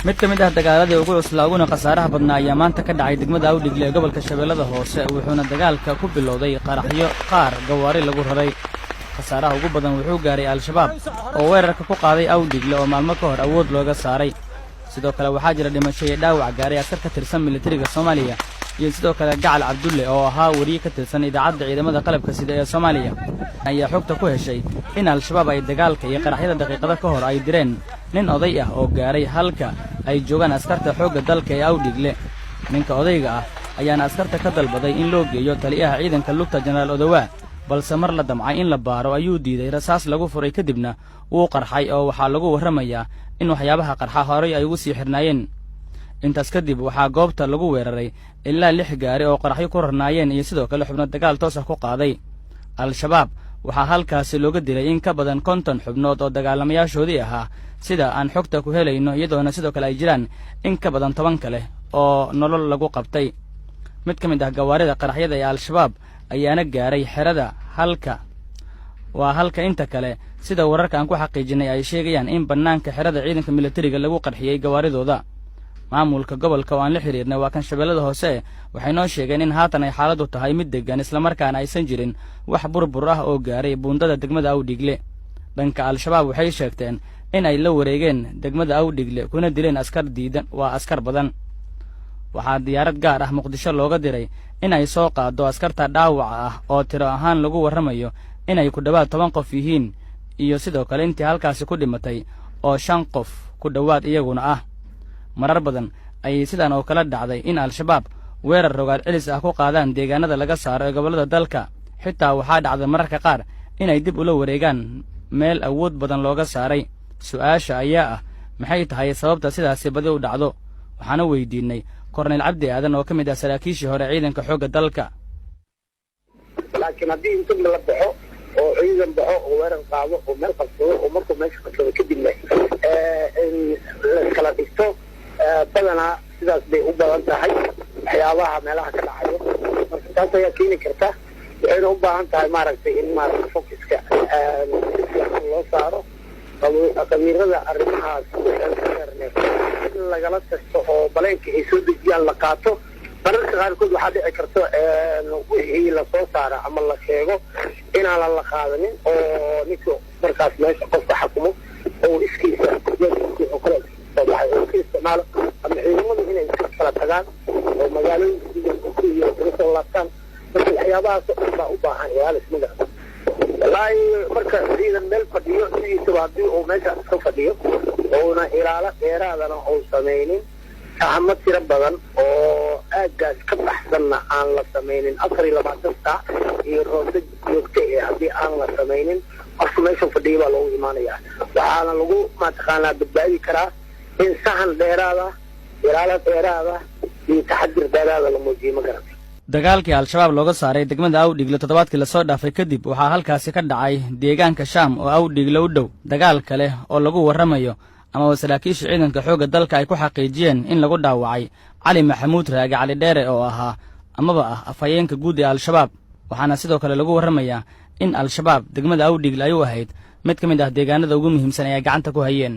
mid ka mid ah dagaaladii ugu cuslaa uguna khasaaraha badnaa ayaa maanta ka dhacay degmada Awdhigle ee gobolka Shabeellada Hoose wuxuuna dagaalka ku bilowday qaraxyo qaar gawaari lagu raray khasaaraha ugu badan wuxuu gaaray al-shabaab oo weerarka ku qaaday Awdhigle oo maalmo ka hor awood looga saaray sidoo kale waxaa jira dhimasho iyo dhaawac gaaray askar ka tirsan militariga Soomaaliya iyo sidoo kale Gacal Cabdulle oo ahaa wariye ka tirsan idaacadda ciidamada qalabka sida ee Soomaaliya ayaa xogta ku heshay in al-shabaab ay dagaalka iyo qaraxyada daqiiqada ka hor ay direen nin oday ah oo gaaray halka ay joogaan askarta xoogga dalka ee Awdhigle ninka odayga ah ayaana askarta ka dalbaday in loo geeyo taliyaha ciidanka lugta Generaal Odawa balse mar la damcay in la baaro ayuu diiday rasaas lagu furay kadibna wuu qarxay oo waxaa lagu warramayaa in waxyaabaha qarxa horay ay ugu sii xirnaayeen intaas kadib waxaa goobta lagu weeraray ilaa 6 gaari oo qaraxyo ku rarnaayeen iyo sidoo kale xubno dagaal toos ah ku qaaday al-shabaab waxaa halkaasi looga dilay in ka badan 50 xubnood oo dagaalamayaashoodii ahaa sida aan xogta ku helayno iyadoona sidoo kale ay jiraan in ka badan 10 kale oo nolol lagu qabtay mid ka mid ah gawaarida qaraxyada ee al-shabaab ayaana gaaray xerada halka inta kale sida wararka aan ku xaqiijinay ay sheegayaan in banaanka xerada ciidanka militariga lagu qarxiyay gawaaridooda maamulka gobolka oo aan la xiriirnay waa kan Shabeellada Hoose waxay noo sheegeen in haatan ay xaaladdu tahay mid degan isla markaana aysan jirin wax burbur ah oo gaaray buundada degmada Awdhigle dhanka al-shabaab waxay sheegteen in ay la wareegeen degmada Awdhigle kuna dileen askar badan waxaa diyaarad gaar ah Muqdisho looga diray in ay soo qaado askarta dhaawaca ah oo tiro ahaan lagu warramayo in ay ku dhawaad 10 qof yihiin iyo sidoo kale intii halkaasi ku dhimatay oo 5 qof ku dhawaad iyaguna ah marar badan ay sidaan oo kala dhacday in al-shabaab weerar rogaal celis ah ku qaadaan deegaanada laga saaro ee gobolada dalka xitaa waxaa dhacday mararka qaar inay dib ula wareegaan meel awood badan looga saaray su'aasha ayaa ah maxay tahay sababta sidaasi badi u dhacdo waxaana weydiinay Korneyl Cabdi Aadan oo ka mid ah saraakiishii hore ciidanka xoogga dalka laakiin haddii inta la baxo oo ciidan baxo oo weerar qaado oo meel qabsado oo markuu meesha qabsado kadibna in la kala dhigto badanaa sidaas bay u badan tahay waxyaabaha meelaha ka dhacayo marka taas ayaa keeni karta waxayna u baahan tahay maaragtay in maaragtay focuska loo saaro qabiirada arrimahaas in lagala tasto oo baleenka ay soo dejiyaan la qaato mararka qaarkood waxaa dhici karta wixii la soo saara ama la sheego inaan la qaadanin oo ninka markaas meesha qofka xakumo oo iskiisa oo kale soo baxay oo ka isticmaalo ama ciidamadu inay iska kala tagaan oo magaalooyinka iyo soo laabtaan marka waxyaabahaas baa u baahan waalis magaca wallaahi marka ciidan meel fadhiyo sidiisaba haddii uu meesha iska fadhiyo oona ilaalo dheeraadana uu samaynin ahmad tiro badan oo aagaas ka baxsanna aan la samaynin 24 saac iyo roobta joogta ee haddii aan la samaynin qofka meesha fadhiyo baa loogu imaanayaa waxaana lagu mataqaanaa badbaadi karaa in sahan dheeraada ilaalo dheeraada iyo taxadir dheeraada la muujiyo ma garantay dagaalkii al-shabaab looga saaray degmada Awdhigle toddobaadkii la soo dhaafay kadib waxaa halkaasi ka dhacay deegaanka Shaam oo Awdhigle u dhow dagaal kale oo lagu warramayo ama saraakiisha ciidanka xoogga dalka ay ku xaqiijiyeen in lagu dhaawacay Cali Maxamuud Raage Cali Dheere oo ahaa amaba ah afhayeenka guud ee al-shabaab waxaana sidoo kale lagu warramayaa in al-shabaab degmada Awdhigle ay u ahayd mid ka mid ah deegaanada ugu muhiimsan ee ay gacanta ku hayeen